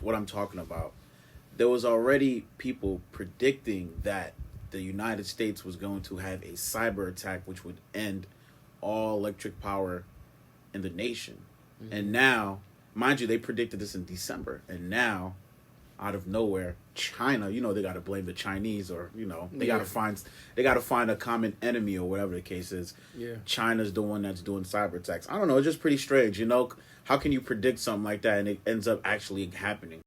what I'm talking about. There was already people predicting that the United States was going to have a cyber attack which would end all electric power in the nation. Mm-hmm. And now, mind you, they predicted this in December. And now, out of nowhere, China, they got to blame the Chinese, or they got to find a common enemy, or whatever the case is. Yeah. China's the one that's doing cyber attacks. I don't know, it's just pretty strange, How can you predict something like that and it ends up actually happening?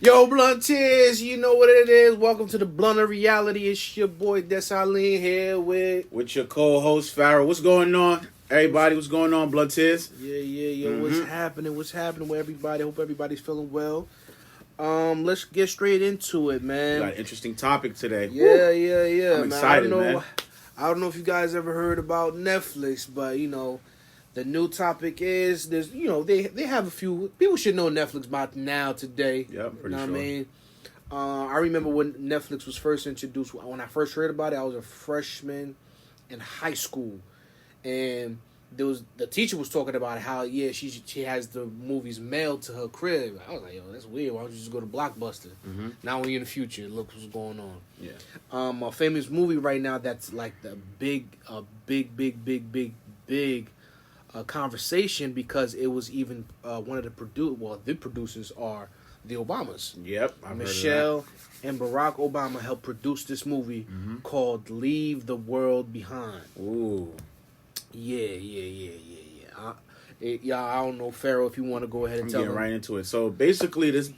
Yo, Blunties, you know what it is. Welcome to the Blunt of Reality. It's your boy Dessalines here with your co-host Farrell. What's going on, everybody? What's going on, Blunties? Yeah. Mm-hmm. What's happening with everybody? Hope everybody's feeling well. Let's get straight into it, man. We got an interesting topic today. Yeah. I'm excited, man. I don't know if you guys ever heard about Netflix, but the new topic is they have a few people should know Netflix by now today. Yeah, I'm pretty sure. What I mean, I remember when Netflix was first introduced. When I first heard about it, I was a freshman in high school, and the teacher was talking about how she has the movies mailed to her crib. I was like, yo, that's weird. Why don't you just go to Blockbuster? Mm-hmm. Now when you're in the future, look what's going on. Yeah. A famous movie right now that's like the big conversation, because it was even one of the producers are the Obamas. Yep, Michelle and Barack Obama helped produce this movie called Leave the World Behind. Ooh. Yeah. I don't know, Pharaoh, if you want to go ahead and tell them. I'm getting right into it. So basically this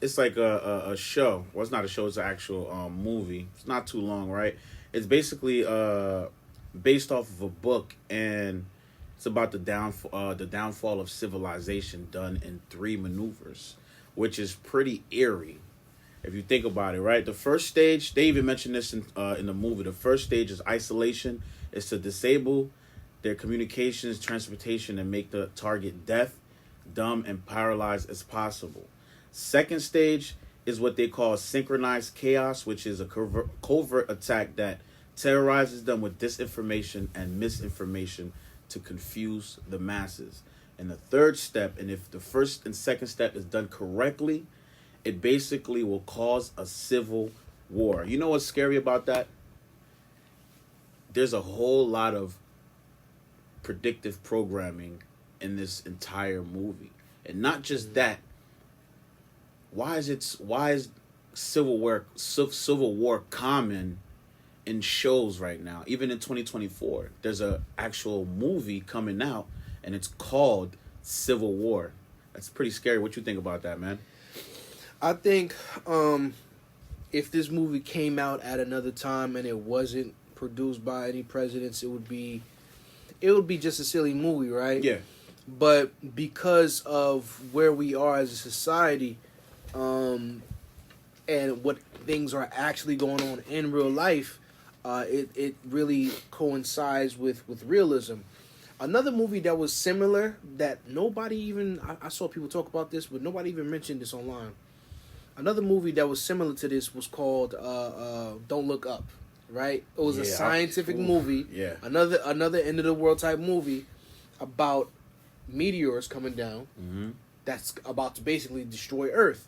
it's like a show. Well, it's not a show, it's an actual movie. It's not too long, right? It's basically based off of a book, and it's about the downfall of civilization done in 3 maneuvers, which is pretty eerie if you think about it, right? The first stage, they even mentioned this in the movie. The first stage is isolation. It's to disable their communications, transportation, and make the target deaf, dumb, and paralyzed as possible. Second stage is what they call synchronized chaos, which is a covert attack that terrorizes them with disinformation and misinformation to confuse the masses. And the third step, and if the first and second step is done correctly, it basically will cause a civil war. You know what's scary about that? There's a whole lot of predictive programming in this entire movie. And not just that. Why is civil war common in shows right now? Even in 2024, there's a actual movie coming out, and it's called Civil War. That's pretty scary. What you think about that, man? I think if this movie came out at another time and it wasn't produced by any presidents, it would be just a silly movie, right? Yeah. But because of where we are as a society, and what things are actually going on in real life, it really coincides with realism. Another movie that was similar that nobody even... I saw people talk about this, but nobody even mentioned this online. Another movie that was similar to this was called Don't Look Up, right? It was a scientific movie. Yeah. Another end of the world type movie about meteors coming down that's about to basically destroy Earth.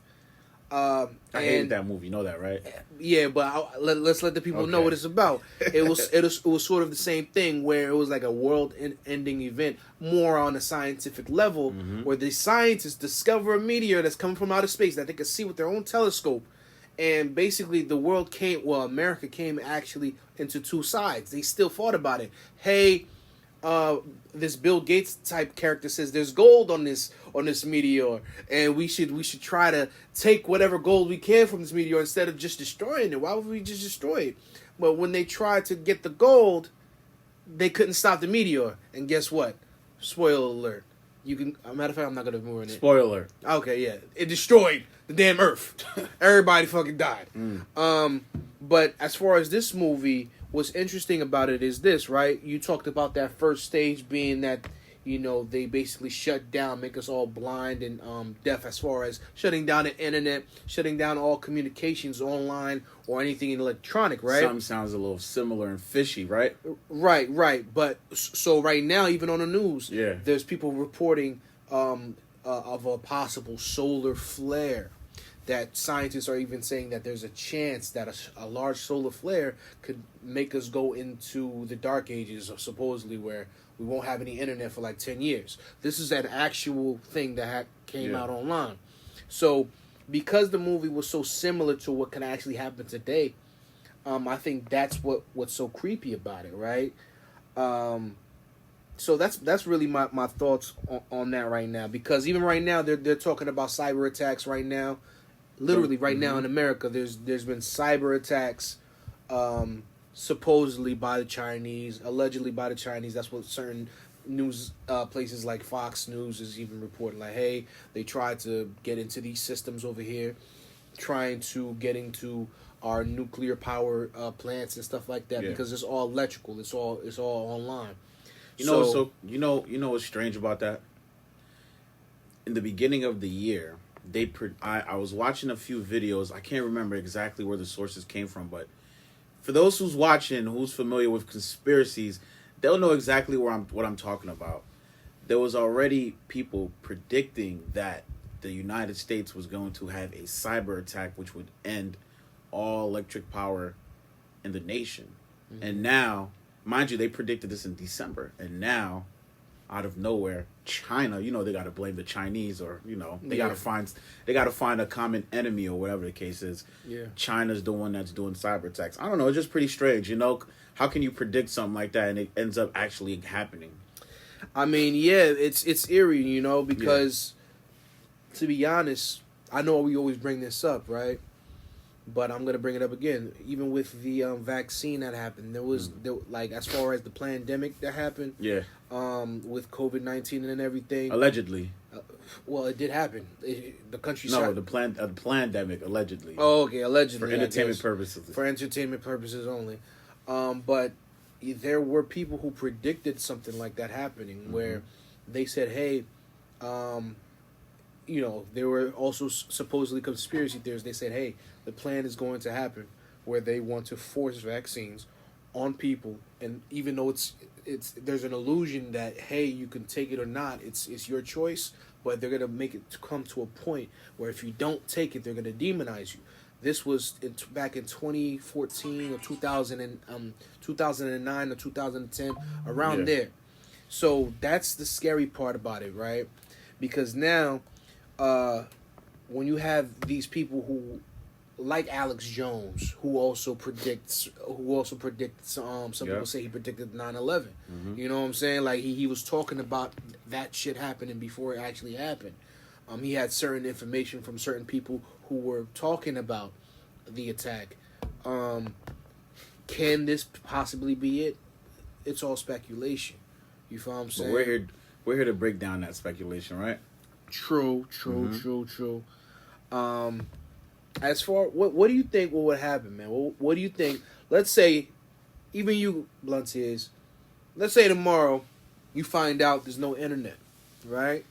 I hated that movie. You know that, right? Yeah, but let's let the people know what it's about. It was sort of the same thing, where it was like a world-ending event, more on a scientific level, where the scientists discover a meteor that's coming from outer space that they could see with their own telescope, and basically America came actually into 2 sides. They still fought about it. Hey, this Bill Gates type character says there's gold on this meteor, and we should try to take whatever gold we can from this meteor instead of just destroying it. Why would we just destroy it? But when they tried to get the gold, they couldn't stop the meteor. And guess what? Spoiler alert. You can. As a matter of fact, I'm not gonna ruin it. Spoiler. Okay, yeah. It destroyed the damn Earth. Everybody fucking died. But as far as this movie, what's interesting about it is this, right? You talked about that first stage being that they basically shut down, make us all blind and deaf as far as shutting down the internet, shutting down all communications online or anything electronic, right? Something sounds a little similar and fishy, right? Right. But so right now, even on the news, Yeah. there's people reporting of a possible solar flare. That scientists are even saying that there's a chance that a large solar flare could make us go into the dark ages, supposedly, where we won't have any internet for like 10 years. This is an actual thing that came out online. So, because the movie was so similar to what can actually happen today, I think that's what's so creepy about it, right? So that's really my thoughts on that right now. Because even right now, they're talking about cyber attacks right now. Literally right now in America, there's been cyber attacks, supposedly by the Chinese, allegedly by the Chinese. That's what certain news places like Fox News is even reporting. Like, hey, they tried to get into these systems over here, trying to get into our nuclear power plants and stuff like that, because it's all electrical. It's all online. You know what's strange about that? In the beginning of the year, I was watching a few videos. I can't remember exactly where the sources came from, but for those who's watching, who's familiar with conspiracies, they'll know exactly what I'm talking about. There was already people predicting that the United States was going to have a cyber attack which would end all electric power in the nation. Mm-hmm. And now, mind you, they predicted this in December, and now, out of nowhere, China, they got to blame the Chinese, or they got to find a common enemy or whatever the case is. Yeah, China's the one that's doing cyber attacks. I don't know. It's just pretty strange. How can you predict something like that and it ends up actually happening? I mean, yeah, it's eerie, because to be honest, I know we always bring this up, right? But I'm gonna bring it up again. Even with the vaccine that happened, there was like, as far as the pandemic that happened, with COVID-19 and everything. Allegedly. Well, it did happen. The country. No, the pandemic allegedly. Oh, okay, allegedly for entertainment purposes. For entertainment purposes only. But there were people who predicted something like that happening, where they said, "Hey." There were also supposedly conspiracy theorists. They said, hey, the plan is going to happen where they want to force vaccines on people. And even though there's an illusion that, hey, you can take it or not, it's your choice, but they're going to make it come to a point where if you don't take it, they're going to demonize you. This was back in 2014 or 2009 or 2010, around there. So that's the scary part about it, right? Because now, when you have these people who, like Alex Jones, who also predicts some people say he predicted 9/11. You know what I'm saying? Like he was talking about that shit happening before it actually happened. He had certain information from certain people who were talking about the attack. Can this possibly be it? It's all speculation. You feel what I'm saying? But we're here to break down that speculation, right? True. As far what do you think would happen, man? What do you think? Let's say, even you, Blunt ears, let's say tomorrow you find out there's no internet, right?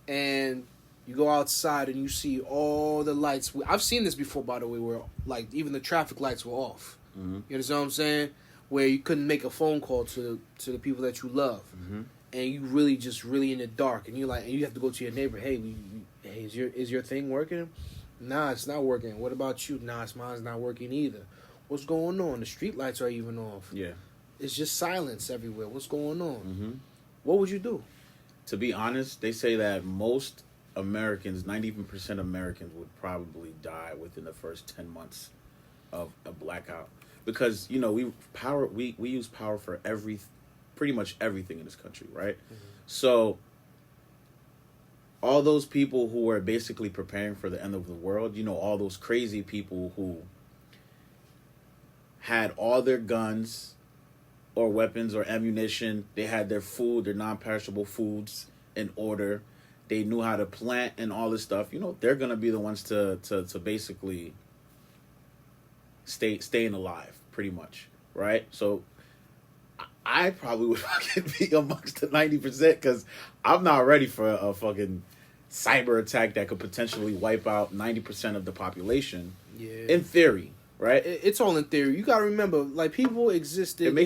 And you go outside and you see all the lights. I've seen this before, by the way, where like even the traffic lights were off. You understand what I'm saying? Where you couldn't make a phone call to the people that you love. And you really in the dark, and you have to go to your neighbor. Hey, is your thing working? Nah, it's not working. What about you? Nah, mine's not working either. What's going on? The street lights are even off. Yeah, it's just silence everywhere. What's going on? What would you do? To be honest, they say that most Americans, 90% Americans, would probably die within the first 10 months of a blackout, because we use power for pretty much everything in this country, right? So all those people who are basically preparing for the end of the world, all those crazy people who had all their guns or weapons or ammunition, they had their food, their non-perishable foods in order, they knew how to plant and all this stuff, they're going to be the ones to basically staying alive, pretty much, right? So I probably would fucking be amongst the 90% because I'm not ready for a fucking cyber attack that could potentially wipe out 90% of the population. Yeah. In theory, right? It's all in theory. You gotta remember, like, people existed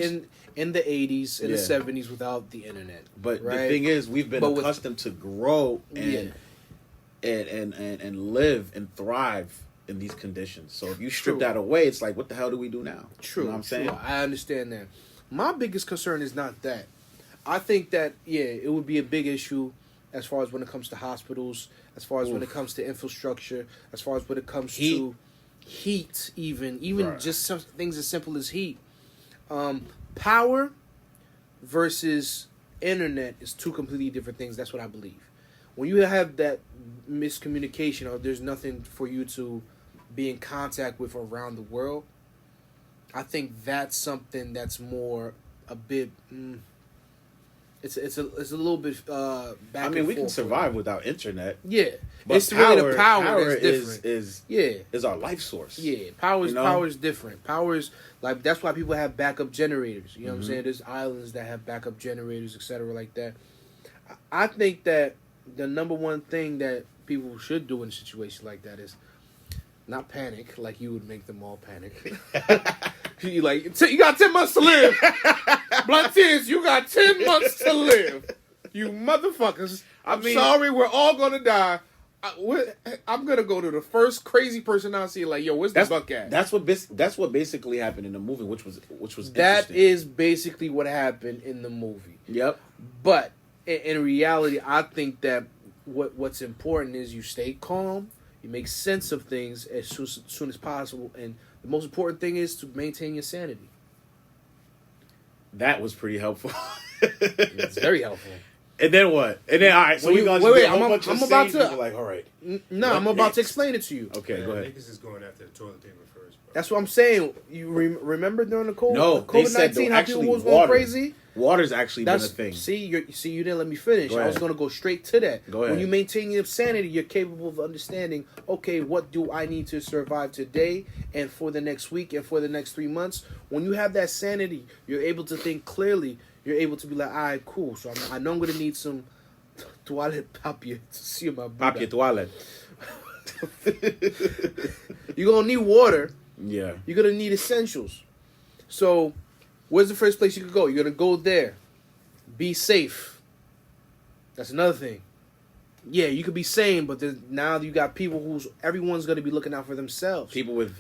in the 80s and the 70s without the internet. But right? the thing is, we've been accustomed to grow and live and thrive in these conditions. So if you strip that away, it's like, what the hell do we do now? True. You know what I'm saying? I understand that. My biggest concern is not that. I think that, it would be a big issue as far as when it comes to hospitals, as far as when it comes to infrastructure, as far as when it comes to heat, even just some things as simple as heat. Power versus internet is two completely different things. That's what I believe. When you have that miscommunication or there's nothing for you to be in contact with around the world, I think that's something that's more a bit. It's a little bit back. I mean, we can survive without internet. Yeah, but it's really the power that's different. is our life source. Yeah, power is different. Power is like that's why people have backup generators. You know what I'm saying? There's islands that have backup generators, etc., like that. I think that the number one thing that people should do in a situation like that is not panic, like you would make them all panic. You got 10 months to live. Blunt tears, you got 10 months to live. You motherfuckers. I'm sorry, we're all going to die. I'm going to go to the first crazy person I see, like, yo, where's the buck at? That's what basically happened in the movie, which was that is basically what happened in the movie. Yep. But in reality, I think that what's important is you stay calm, you make sense of things as soon as possible, and the most important thing is to maintain your sanity. That was pretty helpful. It's very helpful. And then what? And then all right. So we got wait. I'm about to. Like, all right. No, I'm about to explain it to you. Okay, go ahead. Niggas is going after the toilet paper first. Bro. That's what I'm saying. You remember during the COVID-19 how people was going crazy? Water's actually been a thing. See, you didn't let me finish. I was going to go straight to that. Go ahead. When you maintain your sanity, you're capable of understanding, okay, what do I need to survive today and for the next week and for the next 3 months? When you have that sanity, you're able to think clearly. You're able to be like, all right, cool. So I know I'm going to need some toilet papier to seal my butt. Papier toilet. You're going to need water. Yeah. You're going to need essentials. So where's the first place you could go? You're going to go there. Be safe. That's another thing. Yeah, you could be sane, but now you got people everyone's going to be looking out for themselves. People with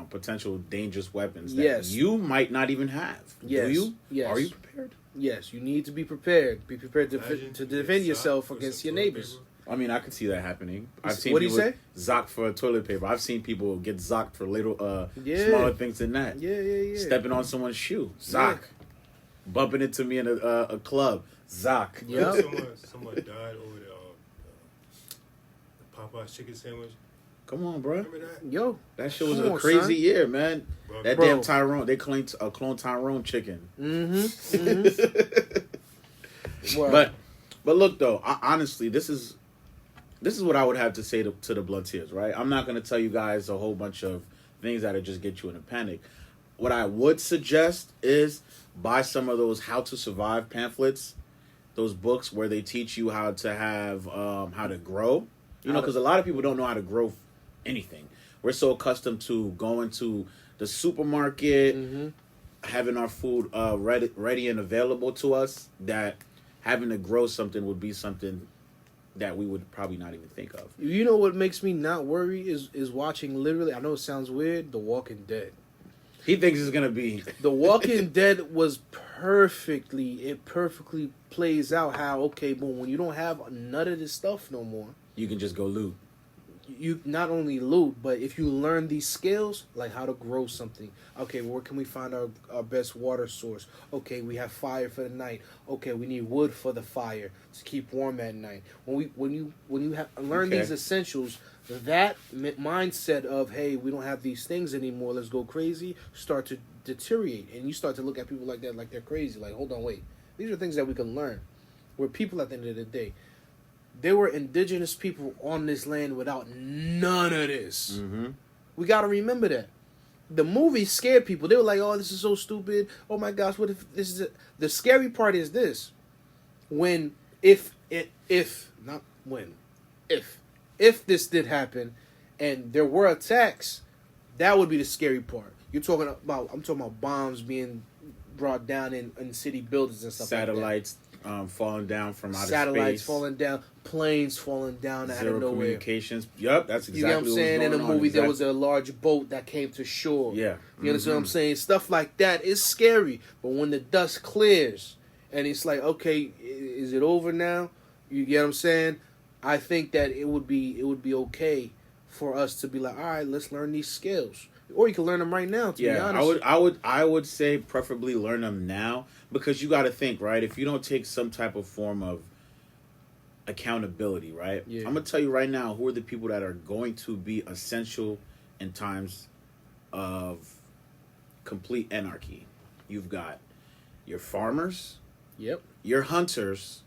potential dangerous weapons that you might not even have. Yes. Do you? Yes. Are you prepared? Yes, you need to be prepared. Be prepared to defend yourself against your neighbors. I mean, I can see that happening. I've seen what do you say? Zocked for toilet paper. I've seen people get zocked for little smaller things than that. Yeah. Stepping on someone's shoe. Zock. Bumping into me in a club. Zock. Yeah. Someone died over the Popeye's chicken sandwich. Come on, bro. Remember that? Yo, that shit was a crazy year, man. Bro, that damn Tyrone, they cloned Tyrone chicken. But look though, honestly, this is what I would have to say to the Blunteers, right? I'm not going to tell you guys a whole bunch of things that'll just get you in a panic. What I would suggest is buy some of those how to survive pamphlets, those books where they teach you how to have how to grow. You know, because a lot of people don't know how to grow anything. We're so accustomed to going to the supermarket, having our food ready and available to us, that having to grow something would be something that we would probably not even think of. You know what makes me not worry is watching, literally, I know it sounds weird, The Walking Dead. He thinks it's going to be... The Walking Dead was perfectly plays out how, okay, but when you don't have none of this stuff no more, you can just go loot. You not only loot, but if you learn these skills, like how to grow something. Okay, where can we find our best water source? Okay, we have fire for the night. Okay, we need wood for the fire to keep warm at night. When you learn these essentials, that mindset of, hey, we don't have these things anymore, let's go crazy, start to deteriorate, and you start to look at people like that like they're crazy. Like, hold on, wait, these are things that we can learn. We're people at the end of the day. There were indigenous people on this land without none of this. We got to remember that. the movie scared people. They were like, "Oh, this is so stupid. Oh my gosh, what if this is it?" The scary part is this: when if this did happen, and there were attacks, that would be the scary part. I'm talking about bombs being brought down in city buildings and stuff. Satellites falling down from outer space. Satellites falling down, planes falling down out of nowhere. Communications. Yep, that's exactly you know what I'm saying. In the movie, there was a large boat that came to shore. Yeah, you understand what I'm saying. Stuff like that is scary, but when the dust clears and it's like, okay, is it over now? You get what I'm saying? I think that it would be okay for us to be like, all right, let's learn these skills, or you can learn them right now. To be honest, I would say preferably learn them now, because you got to think, right. If you don't take some type of form of accountability, right? Yeah. I'm gonna tell you right now who are the people that are going to be essential in times of complete anarchy. You've got your farmers. Yep. Your hunters.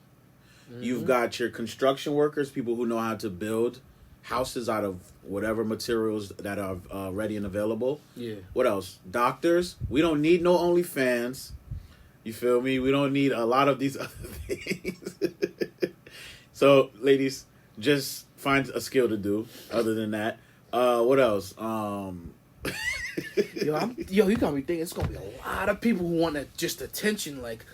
Mm-hmm. You've got your construction workers, people who know how to build houses out of whatever materials that are ready and available. Yeah. What else? Doctors. We don't need no OnlyFans. You feel me? We don't need a lot of these other things. So, ladies, just find a skill to do. Other than that, what else? You got me thinking. It's gonna be a lot of people who want just attention. Like,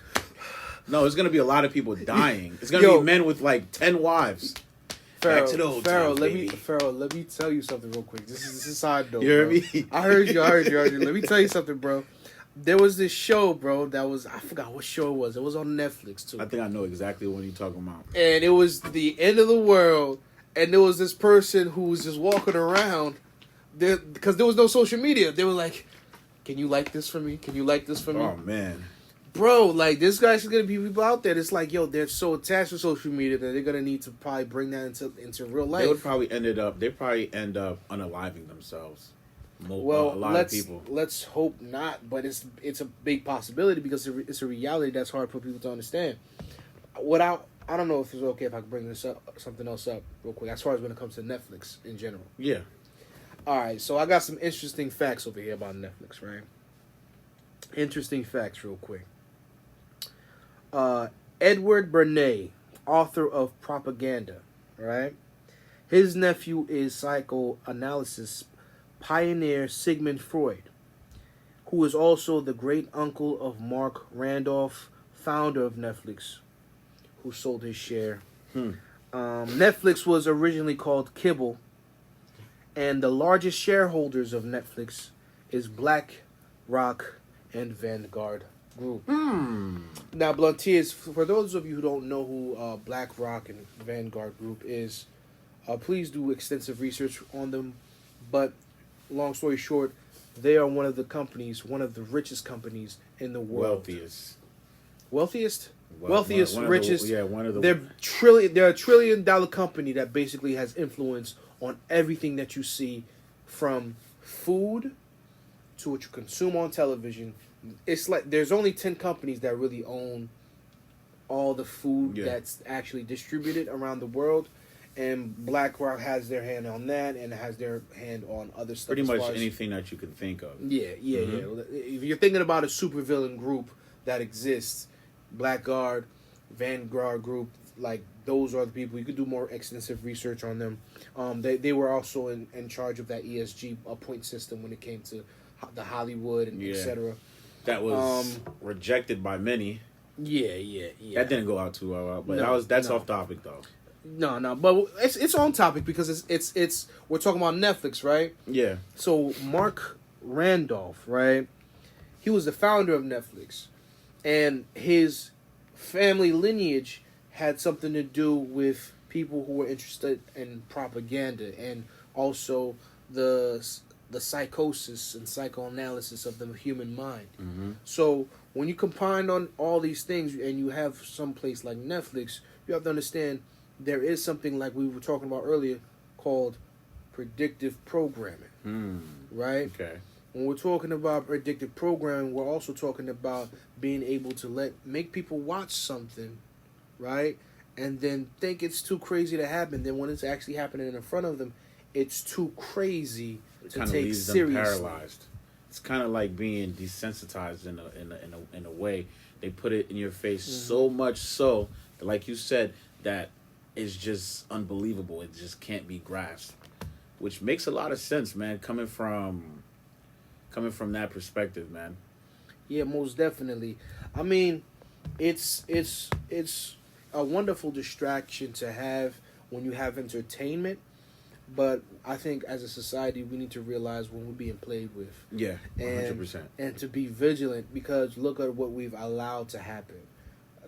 no, it's gonna be a lot of people dying. It's gonna be men with like 10 wives. Pharaoh, let me tell you something real quick. This is a side note. You heard me? I heard you. Let me tell you something, bro. There was this show, bro, that was, I forgot what show it was. It was on Netflix, too. I think I know exactly what you're talking about. And it was the end of the world, and there was this person who was just walking around, because there was no social media. They were like, can you like this for me? Can you like this for me? Oh, man. Bro, like, this guy's going to be people out there that's like, yo, they're so attached to social media that they're going to need to probably bring that into real life. They probably end up unaliving themselves. Well, let's hope not, but it's a big possibility, because it's a reality that's hard for people to understand. I don't know if it's okay if I can bring something else up real quick, as far as when it comes to Netflix in general. Yeah. All right, so I got some interesting facts over here about Netflix, right? Interesting facts real quick. Edward Bernays, author of Propaganda, right? His nephew is psychoanalysis pioneer Sigmund Freud, who is also the great uncle of Mark Randolph, founder of Netflix, who sold his share. Netflix was originally called Kibble, and the largest shareholders of Netflix is BlackRock and Vanguard Group. Now, Blunteers, for those of you who don't know who BlackRock and Vanguard Group is, please do extensive research on them. But long story short, they are one of the richest companies in the world. Wealthiest, richest. One of the. They're a $1 trillion company that basically has influence on everything that you see, from food to what you consume on television. It's like there's only 10 companies that really own all the food that's actually distributed around the world. And BlackRock has their hand on that, and has their hand on other stuff. Pretty much anything that you can think of. Yeah. If you're thinking about a supervillain group that exists, Blackguard, Vanguard Group, like, those are the people. You could do more extensive research on them. They were also in charge of that ESG point system when it came to the Hollywood and etc. That was rejected by many. Yeah. That didn't go out too well, but that's off topic though. No, but it's on topic, because it's we're talking about Netflix, right? Yeah. So Mark Randolph, right? He was the founder of Netflix, and his family lineage had something to do with people who were interested in propaganda, and also the psychosis and psychoanalysis of the human mind. Mm-hmm. So when you combine on all these things, and you have some place like Netflix, you have to understand there is something, like we were talking about earlier, called predictive programming. Right? Okay. When we're talking about predictive programming, we're also talking about being able to make people watch something, right? And then think it's too crazy to happen. Then when it's actually happening in front of them, it's too crazy to take seriously. Paralyzed. it's kind of like being desensitized in a way. They put it in your face so much so that, like you said, that is just unbelievable. It just can't be grasped, which makes a lot of sense, man. Coming from that perspective, man. Yeah, most definitely. I mean, it's a wonderful distraction to have when you have entertainment, but I think as a society we need to realize when we're being played with. Yeah, 100%. And to be vigilant, because look at what we've allowed to happen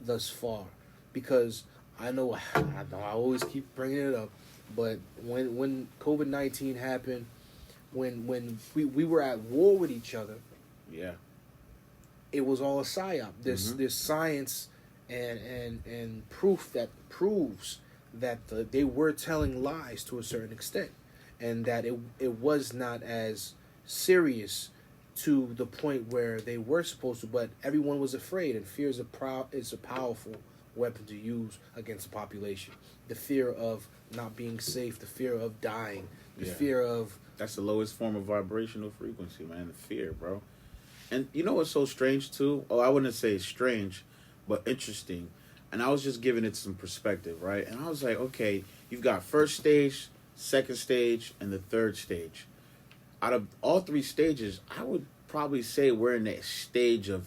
thus far. Because I know I always keep bringing it up, but when COVID-19 happened, when we were at war with each other, yeah, it was all a psyop. There's science and proof that proves that they were telling lies to a certain extent, and that it was not as serious to the point where they were supposed to. But everyone was afraid, and fear is a powerful weapon to use against the population. The fear of not being safe, the fear of dying, the fear of... That's the lowest form of vibrational frequency, man. The fear, bro. And you know what's so strange, too? Oh, I wouldn't say strange, but interesting. And I was just giving it some perspective, right? And I was like, okay, you've got first stage, second stage, and the third stage. Out of all three stages, I would probably say we're in a stage of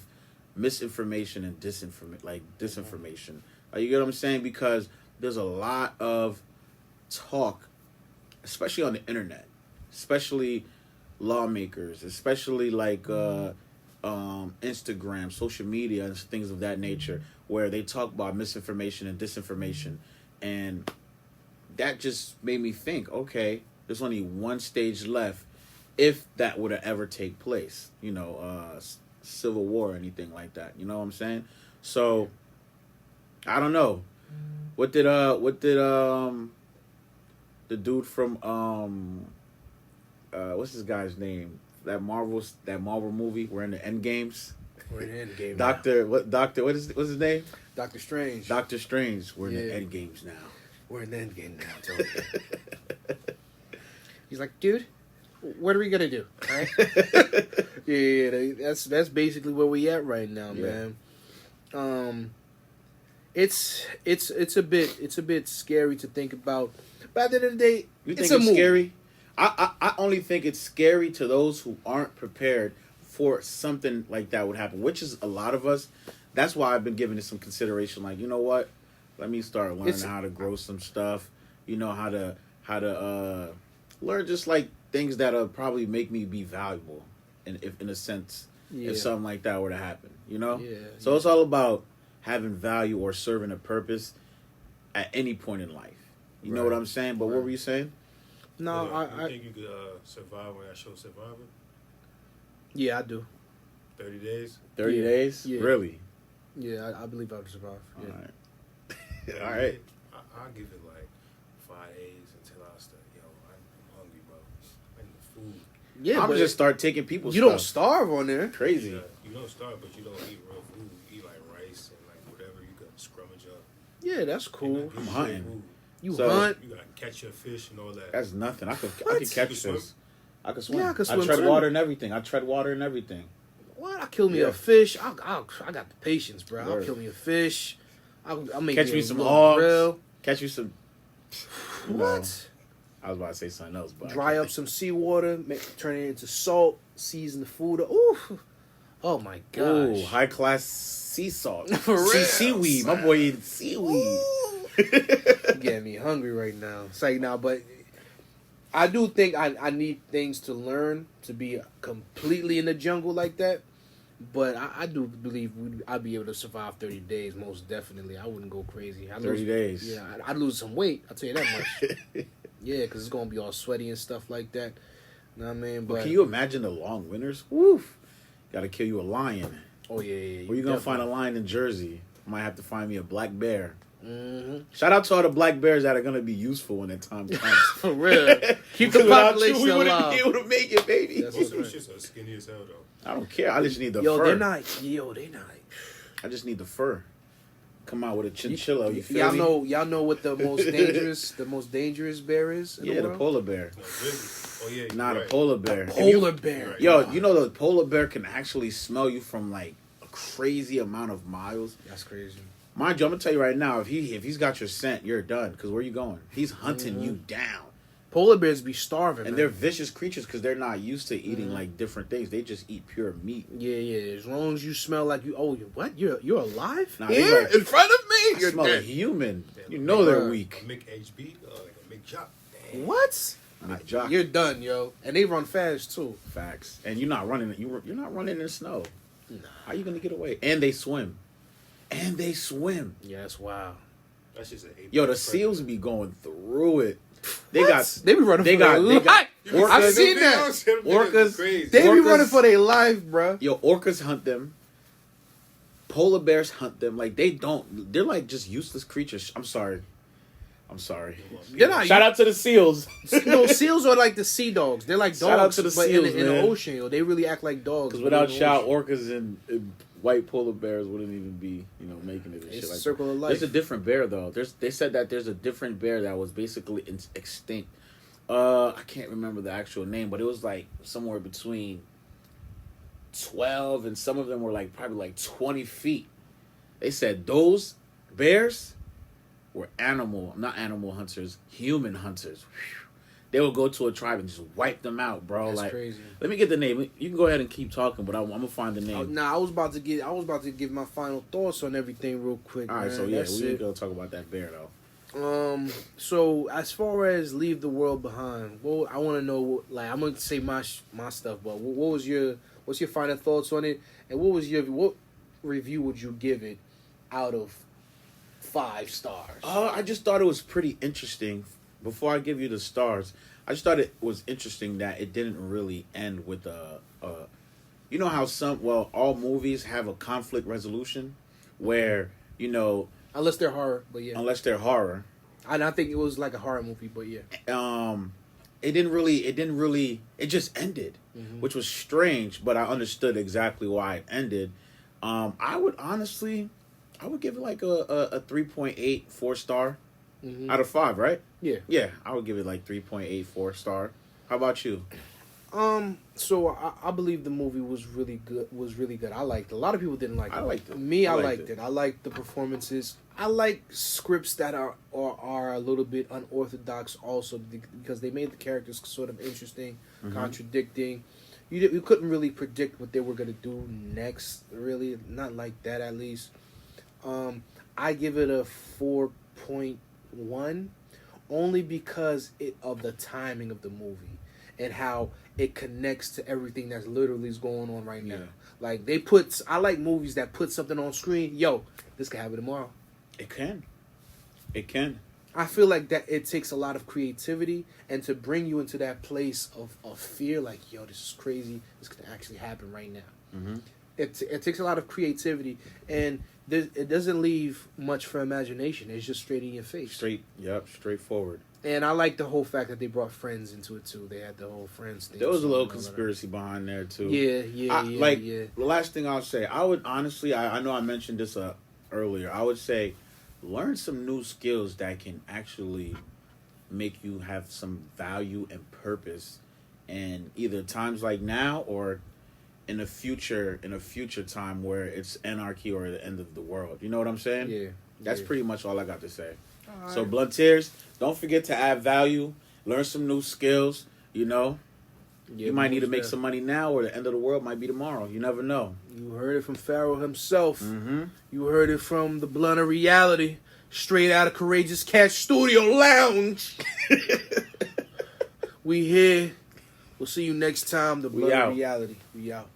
misinformation and disinformation. You get what I'm saying? Because there's a lot of talk, especially on the internet, especially lawmakers, especially like Instagram, social media, and things of that nature, where they talk about misinformation and disinformation. And that just made me think, okay, there's only one stage left, if that would have ever take place, civil war or anything like that. You know what I'm saying? So I don't know. What did the dude from what's this guy's name? That Marvel movie, we're in the end games. We're in the end game. What's his name? Doctor Strange. Doctor Strange. We're in the end games now. We're in the end game now. He's like, dude, what are we gonna do? Right? yeah, that's basically where we at right now, man. It's a bit scary to think about. But at the end of the day, you think it's scary? I only think it's scary to those who aren't prepared for something like that would happen, which is a lot of us. That's why I've been giving it some consideration. Like, you know what? Let me start learning how to grow some stuff. How to learn just like things that'll probably make me be valuable, in a sense, if something like that were to happen. So it's all about having value or serving a purpose at any point in life. You know what I'm saying? But what were you saying? No, I think you could survive when that show Survivor? Yeah, I do. 30 days? 30 days? Yeah. Really? Yeah, I believe I would survive. Yeah. All right. All right. I'll give it like 5 days until I start. I'm hungry, bro. I need food. Yeah, I'm just start taking people's stuff. You don't starve on there. Crazy. You don't starve, but you don't eat real food. You eat like rice and like whatever you can scrummage up. Yeah, that's cool. I'm hunting. You hunt. You gotta catch your fish and all that. That's nothing. I could catch fish. I could swim. Yeah, I could swim. I tread water and everything. What? I kill me a fish. I got the patience, bro. I'll kill me a fish. I'll make catch me a some little hogs. grill. Catch you some. What? I was about to say something else, but dry up some seawater, turn it into salt, season the food. Ooh, oh my gosh! Ooh, high class sea salt. For real. Seaweed. My boy eats seaweed. Getting me hungry right now. It's like now, but I do think I need things to learn to be completely in the jungle like that. But I do believe I'd be able to survive 30 days, most definitely. I wouldn't go crazy. 30 days. Yeah, I'd lose some weight. I'll tell you that much. Yeah, because it's going to be all sweaty and stuff like that. You know what I mean? But can you imagine the long winters? Woof. Got to kill you a lion. Oh, yeah. Where you going to find a lion in Jersey? Might have to find me a black bear. Mm-hmm. Shout out to all the black bears that are going to be useful when the time comes. For real. Keep the population alive. We wouldn't be able to make it, baby. Most of them shits are skinny as hell, though. I don't care. I just need the fur. They're not. I just need the fur. come out with a chinchilla. You feel y'all me? y'all know what the most dangerous bear is in the The world? polar bear. No, grizzly. Oh yeah, you're Not right. a polar bear. Polar bear. Right. Yo, you know the polar bear can actually smell you from like a crazy amount of miles. That's crazy. Mind you, I'm gonna tell you right now, if he's got your scent, you're done. Because where you going? He's hunting you down. Polar bears be starving, And man. they're vicious creatures because they're not used to eating like different things. They just eat pure meat. Yeah. As long as you smell like you, what? You're alive Nah, here you're like, in front of I me. You're smell a dead. human. You know they're Bruh. weak. A Mick HB, like a Mick Jock. Damn. What? Mick Jock. You're done, yo. And they run fast too. Facts. And you're not running. You're not running in the snow. How you gonna get away? And they swim. Yeah, that's wild. That's just an ape. Yo, the seals be going through it. They What? They be running they for their got life. orcas. I've seen that. Orcas- Crazy. They be Orcas- running for their life, bro. Yo, orcas hunt them. Polar bears hunt them. Like they don't. They're like just useless creatures. I'm sorry. They're not. Shout out to the seals. No, seals are like the sea dogs. They're like dogs, Shout out to the but seals, in the man. ocean, yo, they really act like dogs. Because but without in the shout, ocean. orcas and white polar bears wouldn't even be, making it and It's shit a like circle that. of life. There's a different bear though. They said that there's a different bear that was basically extinct. I can't remember the actual name, but it was like somewhere between 12 and some of them were like probably like 20 feet. They said those bears were not animal hunters, human hunters. Whew. They would go to a tribe and just wipe them out, bro. That's like, crazy. let me get the name. You can go ahead and keep talking, but I'm gonna find the name. I was about to give my final thoughts on everything real quick. All right, man. so yeah, That's we ain't it. gonna talk about that bear though. So as far as leave the world behind, well, I want to know. Like, I'm gonna say my stuff, but what's your final thoughts on it, and what review would you give it out of 5 stars? I just thought it was pretty interesting. Before I give you the stars, I just thought it was interesting that it didn't really end with you know how all movies have a conflict resolution where, Unless they're horror, but yeah. unless they're horror, And I think it was like a horror movie, but yeah. it just ended, which was strange, but I understood exactly why it ended. I would give it like a 3.8 4-star out of 5, right? Yeah. I would give it like 3.8 4-star. How about you? So I believe the movie was really good. I liked it. A lot of people didn't like it. I liked it. Me, I I liked liked it. I liked the performances. I like scripts that are a little bit unorthodox also because they made the characters sort of interesting, contradicting. You couldn't really predict what they were going to do next, really. Not like that, at least. I give it a 4.1 only because of the timing of the movie and how it connects to everything that's literally going on right now. Yeah. Like I like movies that put something on screen. Yo, this could happen tomorrow. It can. I feel like that it takes a lot of creativity and to bring you into that place of fear. Like, yo, this is crazy. This could actually happen right now. Mm-hmm. It takes a lot of creativity and it doesn't leave much for imagination. It's just straight in your face. Straightforward. And I like the whole fact that they brought friends into it too. They had the whole friends thing. There was a little and all that. conspiracy behind there too. Yeah. The last thing I'll say, I would honestly, I know I mentioned this earlier. I would say, learn some new skills that can actually make you have some value and purpose, in either times like now or in a future time where it's anarchy or the end of the world. You know what I'm saying? Yeah. That's yeah. pretty much all I got to say. All So right. Blunteers, don't forget to add value, learn some new skills, Yeah, you might need to most make definitely. some money now or the end of the world might be tomorrow. You never know. You heard it from Pharaoh himself. Mm-hmm. You heard it from the Blunt of Reality, straight out of Courageous Cat Studio Lounge. We here. We'll see you next time. The Blunt out. of Reality. We out.